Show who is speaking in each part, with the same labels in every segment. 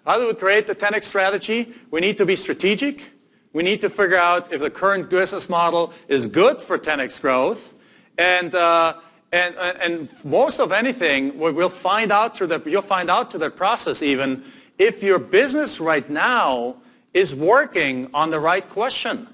Speaker 1: How do we create the 10x strategy? We need to be strategic. We need to figure out if the current business model is good for 10x growth. And most of anything, you'll find out through that process even, if your business right now is working on the right question,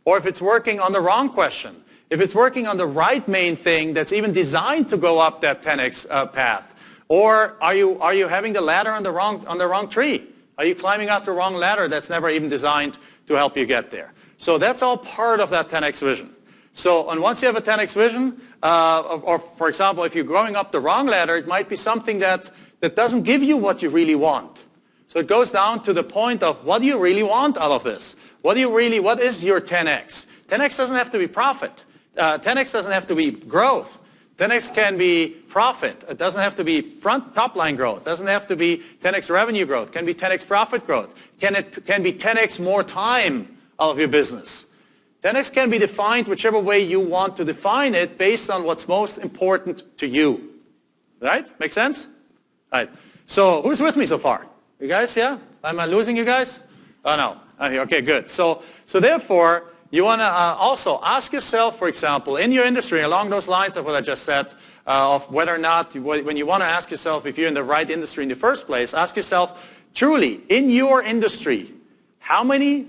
Speaker 1: or if it's working on the wrong question, if it's working on the right main thing that's even designed to go up that 10x path, or are you having the ladder on the wrong tree? Are you climbing up the wrong ladder that's never even designed to help you get there? So that's all part of that 10x vision. So, and once you have a 10x vision, or for example, if you're going up the wrong ladder, it might be something that doesn't give you what you really want. So it goes down to the point of, what do you really want out of this? What is your 10x? 10x doesn't have to be profit. 10x doesn't have to be growth. 10x can be profit. It doesn't have to be top line growth. It doesn't have to be 10x revenue growth. It can be 10x profit growth. It can be 10x more time out of your business. 10x can be defined whichever way you want to define it based on what's most important to you. Right? Make sense? All right. So who's with me so far? You guys, yeah? Am I losing you guys? Oh, no. Okay, good. So therefore, you want to also ask yourself, for example, in your industry, along those lines of what I just said, of whether or not, when you want to ask yourself if you're in the right industry in the first place, ask yourself, truly, in your industry, how many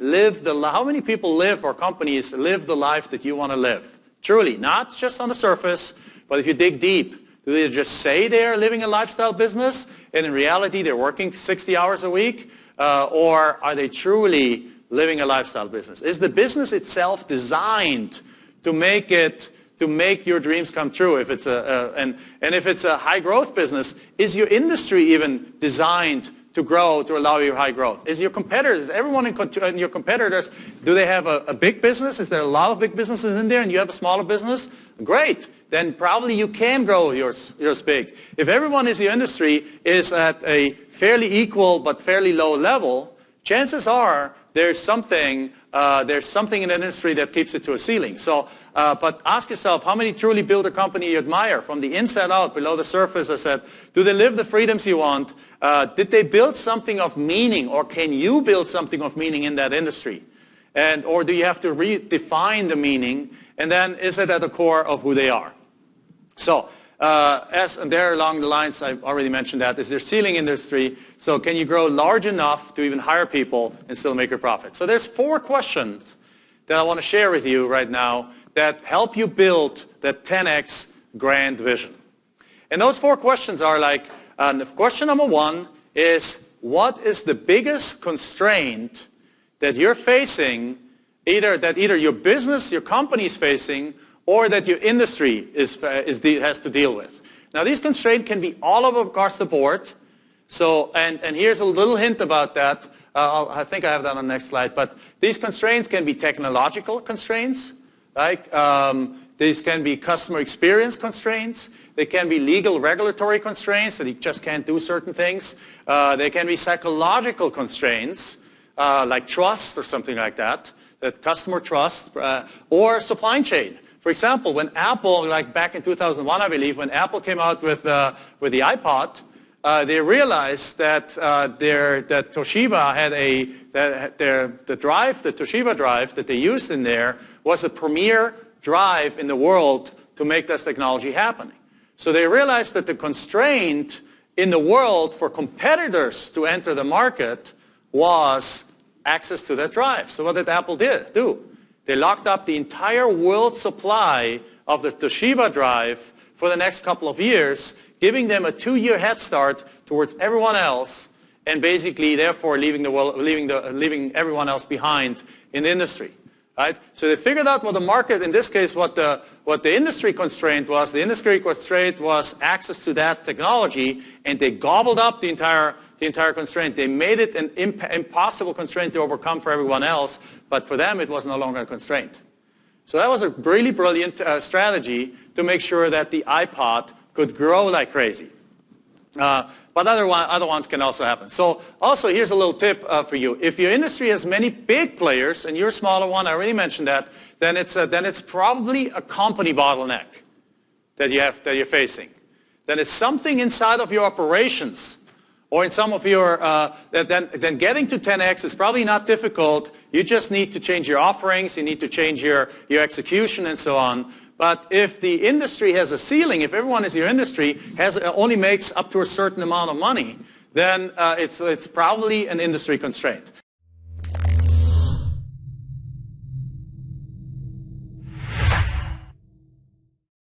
Speaker 1: people live, or companies live the life that you want to live? Truly, not just on the surface, but if you dig deep. Do they just say they're living a lifestyle business, and in reality they're working 60 hours a week? Or are they truly living a lifestyle business? Is the business itself designed to make your dreams come true? If it's and if it's a high growth business, is your industry even designed to grow, to allow you high growth? Is your competitors, is everyone in your competitors, do they have a big business? Is there a lot of big businesses in there and you have a smaller business? Great. Then probably you can grow yours big. If everyone in your industry is at a fairly equal but fairly low level, chances are there's something in the industry that keeps it to a ceiling. So, but ask yourself, how many truly build a company you admire from the inside out, below the surface? I said, do they live the freedoms you want? Did they build something of meaning, or can you build something of meaning in that industry? Or do you have to redefine the meaning? And then is it at the core of who they are? So, and there along the lines, I've already mentioned that, is there ceiling industry? So can you grow large enough to even hire people and still make a profit? So there's 4 questions that I want to share with you right now that help you build that 10x grand vision. And those 4 questions are like, question number 1 is, what is the biggest constraint that you're facing, either your business, your company is facing, or that your industry has to deal with? Now, these constraints can be all over across the board. So, and here's a little hint about that. I think I have that on the next slide. But these constraints can be technological constraints. Right? These can be customer experience constraints. They can be legal regulatory constraints that you just can't do certain things. They can be psychological constraints, like trust or something like that customer trust, or supply chain. For example, when Apple, like back in 2001, I believe, when Apple came out with the iPod, they realized that that Toshiba had the Toshiba drive that they used in there was a premier drive in the world to make this technology happen. So they realized that the constraint in the world for competitors to enter the market was access to that drive. So what did Apple do? They locked up the entire world supply of the Toshiba drive for the next couple of years, giving them a 2-year head start towards everyone else, and basically, therefore, leaving everyone else behind in the industry. Right? So they figured out what the market, in this case, what the industry constraint was. The industry constraint was access to that technology, and they gobbled up the entire constraint. They made it an impossible constraint to overcome for everyone else, but for them it was no longer a constraint. So that was a really brilliant strategy to make sure that the iPod could grow like crazy. But other ones can also happen. So also here's a little tip for you. If your industry has many big players and you're a smaller one, I already mentioned that, then it's probably a company bottleneck that you're facing. Then it's something inside of your operations or in some of your, then getting to 10x is probably not difficult. You just need to change your offerings, you need to change your execution and so on. But if the industry has a ceiling, if everyone in your industry only makes up to a certain amount of money, then it's probably an industry constraint.